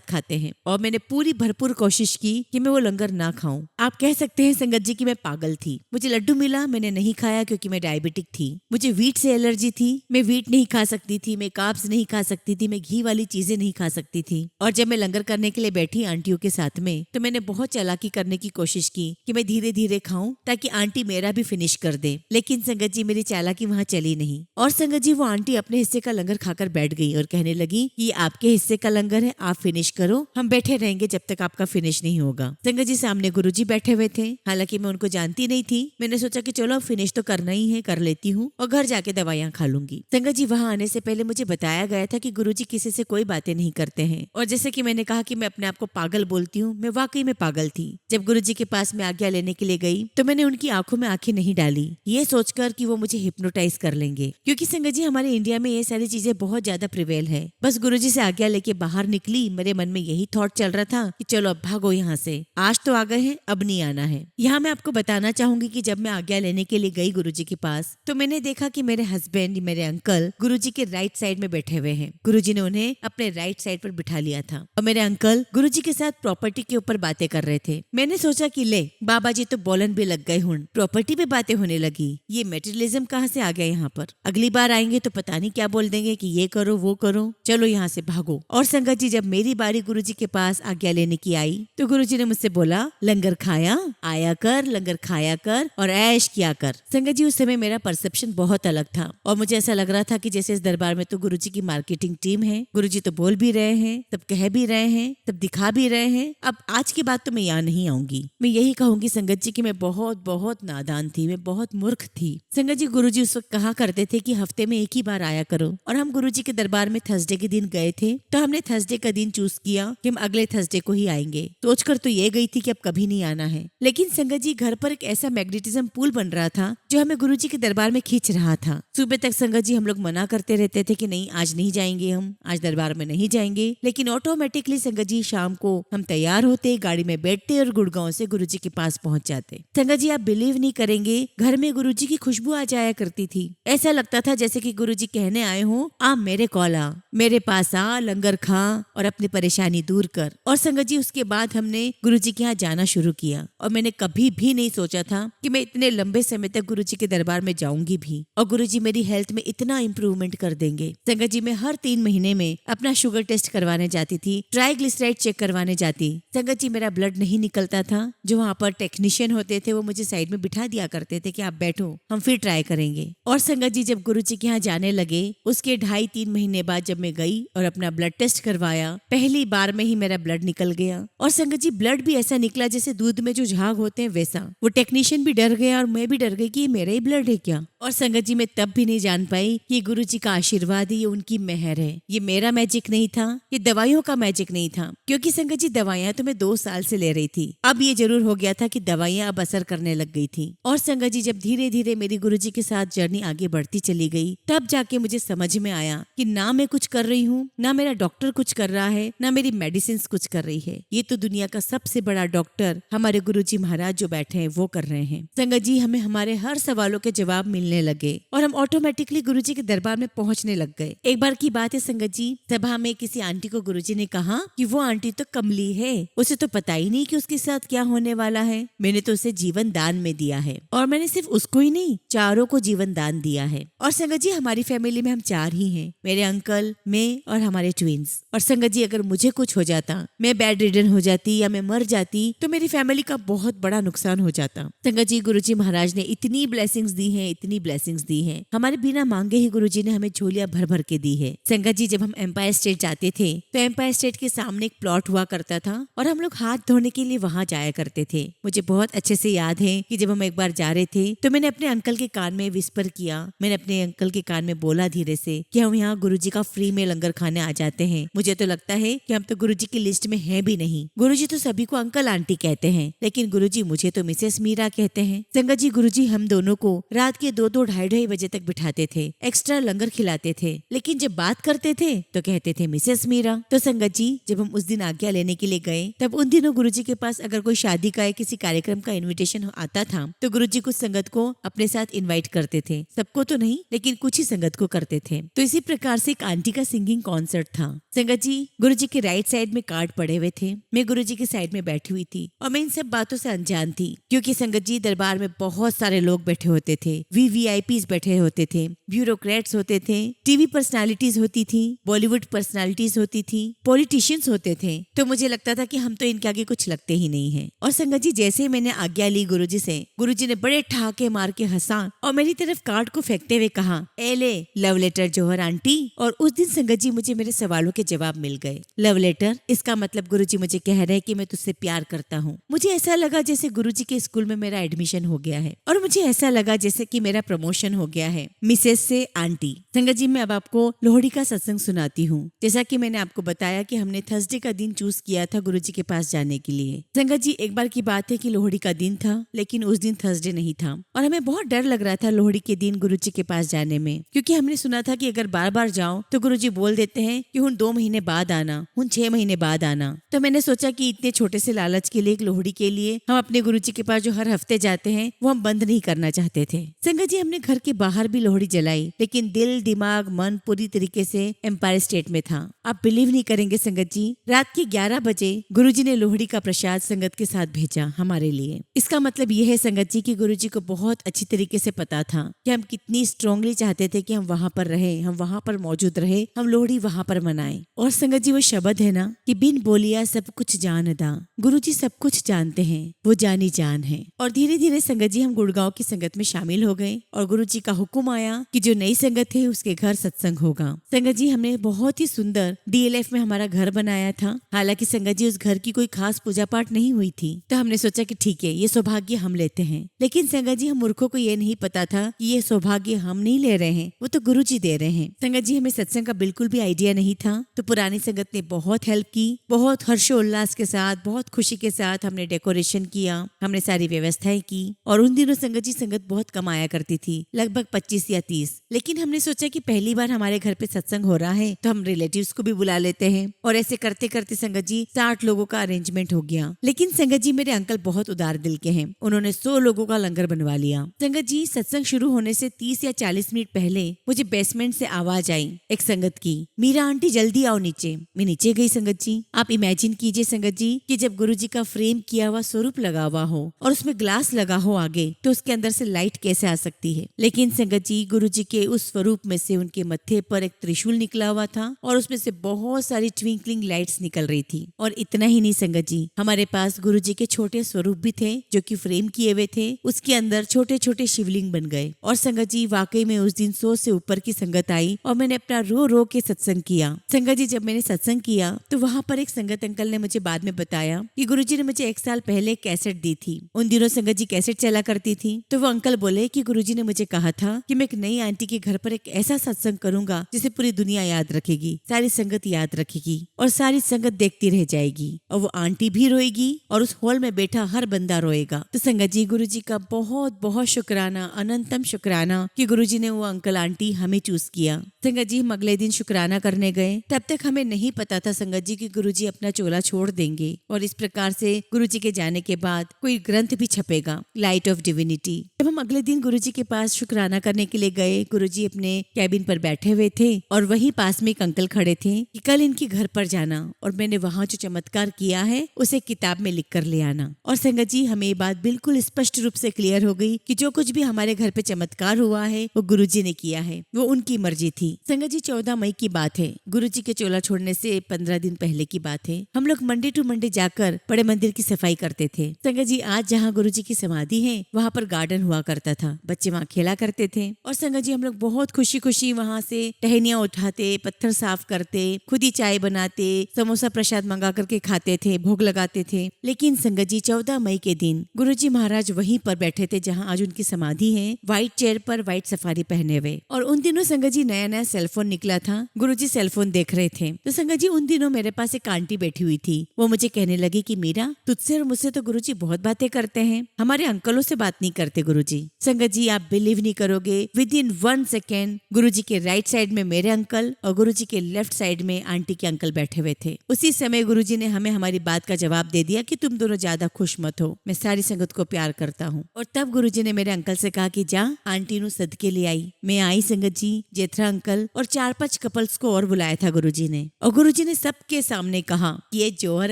खाते हैं और मैंने पूरी भरपूर कोशिश की कि मैं वो लंगर ना खाऊं। आप कह सकते हैं संगत जी कि मैं पागल थी। मुझे लड्डू मिला, मैंने नहीं खाया क्योंकि मैं डायबिटिक थी। मुझे व्हीट से एलर्जी थी, मैं व्हीट नहीं खा सकती थी, मैं कार्ब्स नहीं खा सकती थी, मैं घी वाली चीजें नहीं खा सकती थी। और जब मैं लंगर करने के लिए बैठी आंटियों के साथ में तो मैंने बहुत चालाकी करने की कोशिश की कि मैं धीरे धीरे खाऊं ताकि आंटी मेरा भी फिनिश कर दे। लेकिन संगत जी मेरी चालाकी वहाँ चली नहीं और संगत जी वो आंटी अपने हिस्से का लंगर खाकर बैठ गई और कहने लगी कि ये आपके हिस्से का लंगर है, आप फिनिश करो, हम बैठे रहेंगे जब तक आपका फिनिश नहीं होगा। संगत जी सामने गुरुजी बैठे हुए थे, हालांकि मैं उनको जानती नहीं थी। मैंने सोचा कि चलो फिनिश तो करना ही है, कर लेती हूँ और घर जाके दवाइयाँ खा लूंगी। संगत जी वहाँ आने से पहले मुझे बताया गया था कि गुरुजी किसी से कोई बातें नहीं करते हैं और जैसे कि मैंने कहा कि मैं अपने आप को पागल बोलती हूँ, मैं वाकई वाकई में पागल थी। जब गुरुजी के पास मैं आज्ञा लेने के लिए गई तो मैंने उनकी आंखों में आंखें नहीं डाली, ये सोचकर कि वो मुझे हिप्नोटाइज कर लेंगे, क्योंकि संगत जी हमारे इंडिया में ये सारी चीजें बहुत ज्यादा प्रिवेल है। बस गुरुजी से आज्ञा लेके बाहर निकली, मेरे मन में यही थॉट चल रहा था कि चलो अब भागो यहाँ से, आज तो आ गए हैं, अब नहीं आना है। यहाँ मैं आपको बताना चाहूंगी कि जब मैं आज्ञा लेने के लिए गई गुरुजी के पास तो मैंने देखा कि मेरे हस्बैंड, मेरे अंकल गुरुजी के राइट साइड में बैठे हुए हैं। गुरुजी ने उन्हें अपने राइट साइड पर बिठा लिया था और मेरे अंकल गुरुजी के साथ प्रॉपर्टी के ऊपर बातें कर रहे थे। मैंने सोचा कि ले बाबा जी तो बोलन भी लग गए, हूँ प्रॉपर्टी पे बातें होने लगी, ये मेटेरियलिज्म कहाँ से आ गया यहाँ पर, अगली बार आएंगे तो पता नहीं क्या बोल देंगे कि ये करो वो करो, चलो यहाँ से भागो। और संगत जी जब मेरी बारी गुरुजी के पास आज्ञा लेने की आई तो गुरुजी ने मुझसे बोला, लंगर खाया आया कर, लंगर खाया कर और ऐश किया कर। संगत जी उस समय मेरा परसेप्शन बहुत अलग था और मुझे ऐसा लग रहा था कि जैसे इस दरबार में तो गुरुजी की मार्केटिंग टीम है, गुरुजी तो बोल भी रहे हैं, तब कह भी रहे हैं, तब दिखा भी रहे हैं, अब आज के बाद तो मैं यहाँ नहीं आऊंगी। मैं यही कहूंगी संगत जी कि मैं बहुत बहुत नादान थी, मैं बहुत मूर्ख थी। संगत जी गुरुजी उस वक्त कहा करते थे कि हफ्ते में एक ही बार आया करो, और हम गुरुजी के दरबार में थर्सडे के दिन गए थे तो हमने थर्सडे का दिन चूज किया कि हम अगले थर्सडे को ही आएंगे। सोचकर तो ये गई थी कि अब कभी नहीं आना है, लेकिन संगत जी घर पर एक ऐसा मैग्नेटिज्म पुल बन रहा था जो हमें गुरुजी के दरबार में खींच रहा था। सुबह तक संगत जी हम लोग मना करते रहते थे कि नहीं आज नहीं जाएंगे, हम आज दरबार में नहीं जाएंगे, लेकिन ऑटोमेटिकली संगत जी शाम को हम तैयार होते, गाड़ी में बैठते और गुड़गांव से गुरुजी के पास पहुंच जाते। संगत जी आप बिलीव नहीं करेंगे, घर में गुरुजी की खुशबू आ जाया करती थी। ऐसा लगता था जैसे कि गुरुजी कहने आए हो, आ मेरे कॉला, मेरे पास आ, लंगर खा और अपनी परेशानी दूर कर। और संगत जी उसके बाद हमने गुरुजी के यहाँ जाना शुरू किया और मैंने कभी भी नहीं सोचा था कि मैं इतने लंबे समय तक गुरुजी के दरबार में जाऊंगी भी और गुरुजी मेरी हेल्थ में इतना इम्प्रूवमेंट कर देंगे। संगत जी मैं हर 3 महीने में अपना शुगर टेस्ट करवाने जाती थी, ट्राइग्लिसराइड चेक करवाने जाती। संगत जी मेरा ब्लड नहीं निकलता था, जो वहाँ पर टेक्नीशियन होते थे वो मुझे साइड में बिठा दिया करते थे कि आप बैठो हम फिर ट्राई करेंगे। और संगत जी जब गुरुजी के यहाँ जाने लगे उसके 2.5-3 महीने बाद जब मैं गई और अपना ब्लड टेस्ट करवाया, पहली बार में ही मेरा ब्लड निकल गया। और संगत जी ब्लड भी ऐसा निकला जैसे दूध में जो झाग होते हैं वैसा। वो टेक्नीशियन भी डर गया और मैं भी डर गई कि ये मेरा ही ब्लड है क्या। और संगत जी मैं तब भी नहीं जान पाई कि ये गुरुजी का आशीर्वाद है, ये उनकी मेहर है, ये मेरा मैजिक नहीं था, ये दवाइयों का मैजिक नहीं था। क्योंकि संगत जी दवाइयां तो मैं 2 साल से ले रही थी, अब ये जरूर हो गया था कि दवाइयां अब असर करने लग गई थी। और संगत जी जब धीरे धीरे मेरी गुरुजी के साथ जर्नी आगे बढ़ती चली गई तब जाके मुझे समझ में आया कि ना मैं कुछ कर रही हूँ, ना मेरा डॉक्टर कुछ कर रहा है, ना मेरी मेडिसिन कुछ कर रही है, ये तो दुनिया का सबसे बड़ा डॉक्टर हमारे गुरुजी महाराज जो बैठे हैं वो कर रहे हैं। संगत जी हमें हमारे हर सवालों के जवाब मिलने लगे और हम ऑटोमेटिकली गुरुजी के दरबार में पहुंचने लग गए। एक बार की बात है संगत जी, सभा में किसी आंटी को गुरुजी ने कहा कि वो आंटी तो कमली है, उसे तो पता ही नहीं कि उसके साथ क्या होने वाला है, मैंने तो उसे जीवन दान में दिया है। और मैंने सिर्फ उसको ही नहीं, चारों को जीवन दान दिया है। और संगत जी हमारी फैमिली में हम 4 ही हैं, मेरे अंकल, मैं और हमारे ट्विंस। और संगत जी अगर मुझे कुछ हो जाता, मैं बेड रिडन हो जाती या मैं मर जाती तो मेरी फैमिली का बहुत बड़ा नुकसान हो जाता। संगत जी गुरुजी महाराज ने इतनी ब्लेसिंग्स दी हैं, इतनी ब्लेसिंग्स दी हैं, हमारे बिना मांगे ही गुरुजी ने हमें झोलियां भर भर के दी है। संगत जी जब हम एम्पायर स्टेट जाते थे तो एम्पायर स्टेट के सामने एक प्लॉट हुआ करता था और हम लोग हाथ धोने के लिए वहां जाया करते थे। मुझे बहुत अच्छे से याद है कि जब हम एक बार जा रहे थे तो मैंने अपने अंकल के कान में विस्पर किया, मैंने अपने अंकल के कान में बोला धीरे से कि हम यहाँ गुरुजी का फ्री में लंगर खाने आ जाते हैं। मुझे तो लगता है कि हम तो गुरुजी की लिस्ट में हैं भी नहीं। गुरुजी तो सभी को अंकल आंटी कहते हैं, लेकिन गुरुजी मुझे तो मिसेस मीरा कहते हैं। संगत जी गुरुजी हम दोनों को रात के 2-2, 2:30 बजे तक बिठाते थे, एक्स्ट्रा लंगर खिलाते थे, लेकिन जब बात करते थे तो कहते थे मिसेस मीरा। तो संगत जी जब हम उस दिन आज्ञा लेने के लिए गए तब उन दिनों गुरुजी के पास अगर कोई शादी का या किसी कार्यक्रम का इन्विटेशन आता था तो गुरुजी कुछ संगत को अपने साथ इन्वाइट करते थे, सबको तो नहीं लेकिन कुछ ही संगत को करते थे। तो इसी प्रकार से एक आंटी का सिंगिंग कॉन्सर्ट था। संगत जी गुरुजी के राइट साइड में कार्ड पड़े हुए थे, मैं गुरुजी के साइड में बैठी हुई थी और मैं इन सब बातों से अनजान थी, क्योंकि संगत जी दरबार में बहुत सारे लोग बैठे होते थे, VVIPs बैठे होते थे, ब्यूरोक्रेट्स होते थे, टीवी पर्सनालिटीज होती थी, बॉलीवुड पर्सनालिटीज होती थी, पॉलिटिशियंस होते थे। तो मुझे लगता था कि हम तो इनके आगे कुछ लगते ही नहीं है। और संगत जी जैसे ही मैंने आज्ञा ली गुरुजी से, गुरुजी ने बड़े ठहाके मार के हंसा और मेरी तरफ कार्ड को फेंकते हुए कहा, ए ले लव लेटर जौहर आंटी। और उस दिन संगत जी मुझे मेरे सवालों के जवाब मिल गए। लव लेटर, इसका मतलब गुरुजी मुझे कह रहे हैं कि मैं तुझसे प्यार करता हूँ। मुझे ऐसा लगा जैसे गुरुजी के स्कूल में मेरा एडमिशन हो गया है और मुझे ऐसा लगा जैसे कि मेरा प्रमोशन हो गया है, मिसेस से आंटी। संगत जी मैं अब आपको लोहड़ी का सत्संग सुनाती हूँ। जैसा कि मैंने आपको बताया कि हमने थर्सडे का दिन चूज किया था गुरुजी के पास पास जाने के लिए। संगत जी, एक बार की बात है कि लोहड़ी का दिन था, लेकिन उस दिन थर्सडे नहीं था और हमें बहुत डर लग रहा था लोहड़ी के दिन गुरुजी के पास जाने में, क्योंकि हमने सुना था कि अगर बार बार जाओ तो गुरुजी बोल देते हैं कि हुन 2 महीने बाद आना, हुन 6 महीने बाद आना। तो मैंने सोचा कि इतने छोटे से लालच के लिए, एक लोहड़ी के लिए, हम अपने गुरुजी के पास जो हर हफ्ते जाते हैं वो हम बंद नहीं करना चाहते थे। संगत जी, हमने घर के बाहर भी लोहड़ी जलाई, लेकिन दिल, दिमाग, मन पूरी तरीके से एम्पायर स्टेट में था। आप बिलीव नहीं करेंगे संगत जी, रात के 11 बजे गुरुजी ने लोहड़ी का प्रसाद संगत के साथ भेजा हमारे लिए। इसका मतलब ये है संगत जी कि गुरुजी को बहुत अच्छी तरीके से पता था कि हम कितनी स्ट्रांगली चाहते थे कि हम वहाँ पर रहे, हम वहाँ पर मौजूद रहे, हम लोहड़ी वहाँ पर मनाएं। और संगत जी, वो शब्द है ना कि बिन बोलिया सब कुछ जानदा, गुरुजी सब कुछ जानते हैं, वो जानी जान है। और धीरे धीरे संगत जी हम गुड़गांव की संगत में शामिल हो गए और गुरुजी का हुक्म आया कि जो नई संगत है उसके घर सत्संग होगा। संगत जी, हमने बहुत ही सुंदर DLF में हमारा घर बनाया था। हालांकि संगत जी, उस घर की कोई खास पूजा पाठ नहीं हुई थी, तो हमने सोचा कि ठीक है, ये सौभाग्य हम लेते हैं। लेकिन संगत जी, हम मूर्खों को ये नहीं पता था कि ये सौभाग्य हम नहीं ले रहे हैं, वो तो गुरुजी दे रहे हैं। संगत जी, हमें सत्संग का बिल्कुल भी आइडिया नहीं था, तो पुरानी संगत ने बहुत हेल्प की। बहुत हर्षोल्लास के साथ, बहुत खुशी के साथ हमने डेकोरेशन किया, हमने सारी व्यवस्थाएं की। और उन दिनों संगत जी, संगत बहुत कम आया करती थी, लगभग 25 या 30। लेकिन हमने सोचा कि पहली बार हमारे घर पे सत्संग हो रहा है तो हम रिलेटिव्स को भी बुला लेते हैं। और ऐसे करते करते संगत जी 60 लोगों का अरेंजमेंट हो गया। लेकिन संगत जी, मेरे अंकल बहुत उदार दिल के हैं, उन्होंने 100 लोगों का लंगर बनवा लिया। संगत जी, सत्संग शुरू होने से 30 या 40 मिनट पहले मुझे बेसमेंट से आवाज आई एक संगत की, मीरा आंटी जल्दी आओ नीचे। मैं नीचे गई संगत जी। आप इमेजिन कीजिए संगत जी कि जब गुरुजी का फ्रेम किया हुआ स्वरूप लगा हुआ हो और उसमें ग्लास लगा हो आगे, तो उसके अंदर से लाइट कैसे आ सकती है। लेकिन संगत जी, गुरुजी के उस स्वरूप में से उनके मत्थे पर एक त्रिशूल निकला हुआ था और उसमें से बहुत सारी ट्विंकलिंग लाइट्स निकल रही थी। और इतना ही नहीं संगत जी, हमारे पास गुरुजी के छोटे स्वरूप भी थे जो कि फ्रेम किए हुए थे, उसके अंदर छोटे छोटे शिवलिंग बन गए। और संगत जी, वाकई में उस दिन 100 से ऊपर की संगत आई और मैंने अपना रो रो के सत्संग किया। संगत जी, जब मैंने सत्संग किया तो वहाँ पर एक संगत अंकल ने मुझे बाद में बताया कि गुरुजी ने मुझे 1 साल पहले कैसेट दी थी। उन दिनों संगत जी कैसेट चला करती थी, तो वो अंकल बोले कि गुरुजी ने मुझे कहा था कि मैं एक नई आंटी के घर पर एक ऐसा सत्संग करूंगा जिसे पूरी दुनिया याद रखेगी, सारी संगत याद रखेगी और सारी संगत देखती रह जाएगी और वो आंटी भी रोएगी और उस हॉल में बैठा हर बंदा रोएगा। तो संगत जी, गुरुजी का बहुत बहुत शुक्राना, अनंतम शुक्राना कि गुरुजी ने वो अंकल आंटी हमें चूज किया। संगत जी, हम अगले दिन शुक्राना करने गए, तब तक हमें नहीं पता था संगत जी कि गुरुजी अपना चोला छोड़ देंगे और इस प्रकार से गुरुजी के जाने के बाद कोई ग्रंथ भी छपेगा, लाइट ऑफ डिविनिटी। जब हम अगले दिन गुरुजी के पास शुक्राना करने के लिए गए, गुरुजी अपने कैबिन पर बैठे हुए थे और वहीं पास में एक अंकल खड़े थे कि कल इनके घर पर जाना और मैंने वहाँ जो चमत्कार किया है उसे किताब में लिख कर ले आना। और संगत जी, हमें ये बात बिल्कुल स्पष्ट रूप से क्लियर हो गई कि जो कुछ भी हमारे घर पे चमत्कार हुआ है वो गुरुजी ने किया है, वो उनकी मर्जी थी। संगत जी, 14 मई की बात है, गुरुजी के चोला छोड़ने से 15 दिन पहले की बात है। हम लोग मंडे टू मंडे जाकर बड़े मंदिर की सफाई करते थे। संगत जी, आज जहाँ गुरुजी की समाधि है वहाँ पर गार्डन हुआ करता था, बच्चे वहाँ खेला करते थे। और संगत जी, हम लोग बहुत खुशी खुशी वहाँ से टहनियाँ उठाते, पत्थर साफ करते, खुद ही चाय बनाते, समोसा प्रसाद मंगा करके खाते थे, भोग लगाते थे। लेकिन संगत जी, 14 मई के दिन गुरुजी महाराज वहीं पर बैठे थे जहाँ आज उनकी समाधि है, व्हाइट चेयर पर, व्हाइट सफारी पहने हुए। और उन दिनों संगत जी नया नया सेलफोन निकला था, गुरुजी सेलफोन देख रहे थे। तो संगत जी, उन दिनों मेरे पास एक आंटी बैठी हुई थी, वो मुझे कहने लगी कि मीरा, तुझसे और मुझसे तो गुरुजी बहुत बातें करते हैं, हमारे अंकलों से बात नहीं करते गुरुजी। संगत जी, आप बिलीव नहीं करोगे, विद इन 1 सेकेंड गुरुजी के राइट साइड में मेरे अंकल और गुरुजी के लेफ्ट साइड में आंटी के अंकल बैठे हुए थे। उसी समय गुरुजी ने हमें हमारी बात का जवाब दे दिया कि तुम दोनों ज्यादा खुश मत हो, मैं सारी संगत को प्यार करता हूँ। और तब गुरुजी ने मेरे अंकल से कहा कि जा आंटी नु सदके ले आई। मैं आई संगत जी, जेठरा अंकल और 4-5 कपल्स को और बुलाया था गुरुजी ने। और गुरुजी ने सबके सामने कहा कि ये जौहर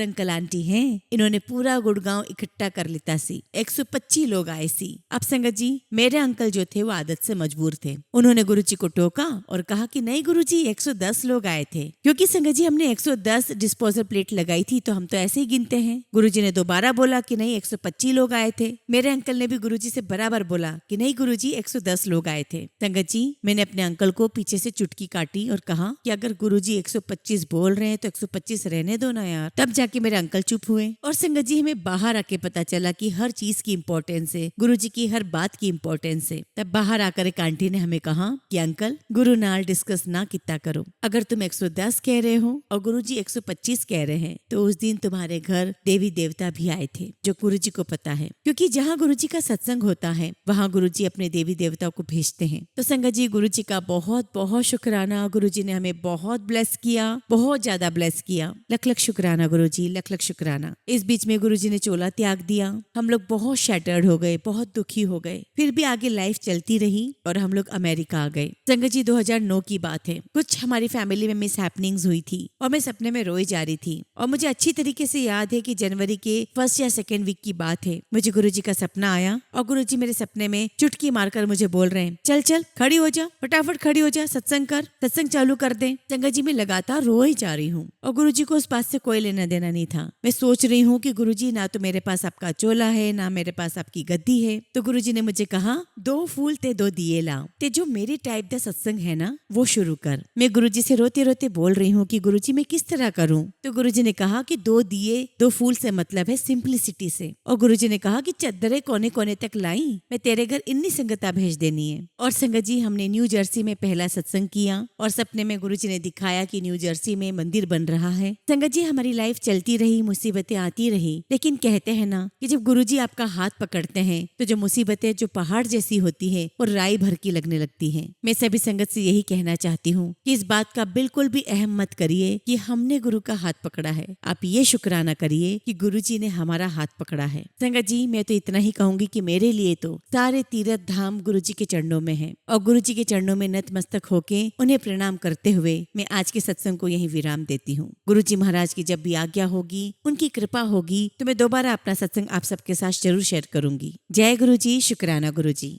अंकल आंटी हैं, इन्होंने पूरा गुड़गांव इकट्ठा कर लेता सी, 125 लोग आए सी। अब संगत जी, मेरे अंकल जो थे वो आदत से मजबूर थे, उन्होंने गुरुजी को टोका और कहा कि नहीं गुरुजी, 110 लोग आए थे। क्योंकि संगत जी, हमने 110 डिस्पोजल प्लेट लगाई थी तो हम तो ऐसे ही गिनते हैं। गुरुजी ने दोबारा बोला कि नहीं, 125 लोग आए थे। मेरे अंकल ने भी गुरुजी से बराबर बोला कि नहीं गुरुजी, 110 लोग आए थे। संगत जी, मैंने अपने अंकल को पीछे से चुटकी काटी और कहा कि अगर गुरुजी 125 बोल रहे हैं तो 125 रहने दो ना यार। तब जाके मेरे अंकल चुप हुए। और संगत जी, हमें बाहर आके पता चला कि हर चीज की इम्पोर्टेंस है, गुरुजी की हर बात की इम्पोर्टेंस है। तब बाहर आकर एक आंटी ने हमें कहा कि अंकल, गुरु नाल डिस्कस ना कितना करो, अगर तुम 110 कह रहे हो और गुरुजी 125 कह रहे हैं तो उस दिन तुम्हारे घर देवी देवता भी आए थे, जो गुरुजी को पता है, क्योंकि जहाँ गुरुजी का सत्संग होता है वहाँ गुरुजी अपने देवी देवताओं को भेजते हैं। तो संगत जी, गुरुजी का बहुत बहुत शुक्राना। गुरुजी ने हमें बहुत ब्लेस किया, बहुत ज्यादा ब्लेस किया। लख लख शुक्राना गुरुजी, लख लख शुक्राना। इस बीच में गुरुजी ने चोला त्याग दिया, हम लोग बहुत शैटर्ड हो गए, बहुत दुखी हो गए। फिर भी आगे लाइफ चलती रही और हम लोग अमेरिका आ गए। संगत जी, 2009 की बात है। कुछ हमारी फैमिली में मिस हैपनिंग्स हुई थी और मैं सपने में रोई जा रही थी। और मुझे अच्छी तरीके से याद है कि जनवरी के फर्स्ट या सेकेंड वीक की बात है। मुझे गुरुजी का सपना आया और गुरुजी मेरे सपने में चुटकी मारकर मुझे बोल रहे हैं, चल चल खड़ी हो जा, फटाफट खड़ी हो जा, सत्संग कर, सत्संग चालू कर दे। संगत जी, मैं लगातार रो ही जा रही हूँ और गुरुजी को उस बात से कोई लेना देना नहीं था। मैं सोच रही हूँ कि गुरुजी, ना तो मेरे पास आपका चोला है, ना मेरे पास आपकी गद्दी है। तो गुरुजी ने मुझे कहा, 2 फूल ते 2 दिए लाओ, ते जो मेरे टाइप का सत्संग है ना वो शुरू कर। मैं गुरुजी से रोते रोते बोल रही हूँ कि गुरुजी मैं किस तरह करूँ। तो गुरुजी ने कहा कि 2 दिए 2 फूल से मतलब है सिंपलिसिटी से। और गुरुजी ने कहा कि चद्दरें कोने कोने तक लाई, मैं तेरे घर इन्नी संगता भेज देनी है। और संगत जी, हमने न्यू जर्सी में पहला सत्संग किया और सपने में गुरुजी ने दिखाया कि न्यू जर्सी में मंदिर बन रहा है। संगत जी, हमारी लाइफ चलती रही, मुसीबतें आती रही, लेकिन कहते हैं ना कि जब गुरुजी आपका हाथ पकड़ते हैं तो जो मुसीबतें जो पहाड़ जैसी होती है वो राई भर की लगने लगती है। मैं सभी संगत से यही कहना चाहती हूँ कि इस बात का बिल्कुल भी अहम मत करिए कि हमने गुरु का हाथ पकड़ा है। आप ये शुक्राना करिए कि गुरुजी ने हमारा हाथ पकड़ा है। संगत जी, मैं तो इतना ही कहूंगी कि मेरे लिए तो सारे तीर्थ धाम गुरुजी के चरणों में है और गुरुजी के चरणों में नतमस्तक होके उन्हें प्रणाम करते हुए मैं आज के सत्संग को यही विराम देती हूँ। गुरुजी महाराज की जब भी आज्ञा होगी, उनकी कृपा होगी, तो मैं दोबारा अपना सत्संग आप सबके साथ जरूर शेयर करूंगी। जय गुरुजी, शुक्राना गुरुजी।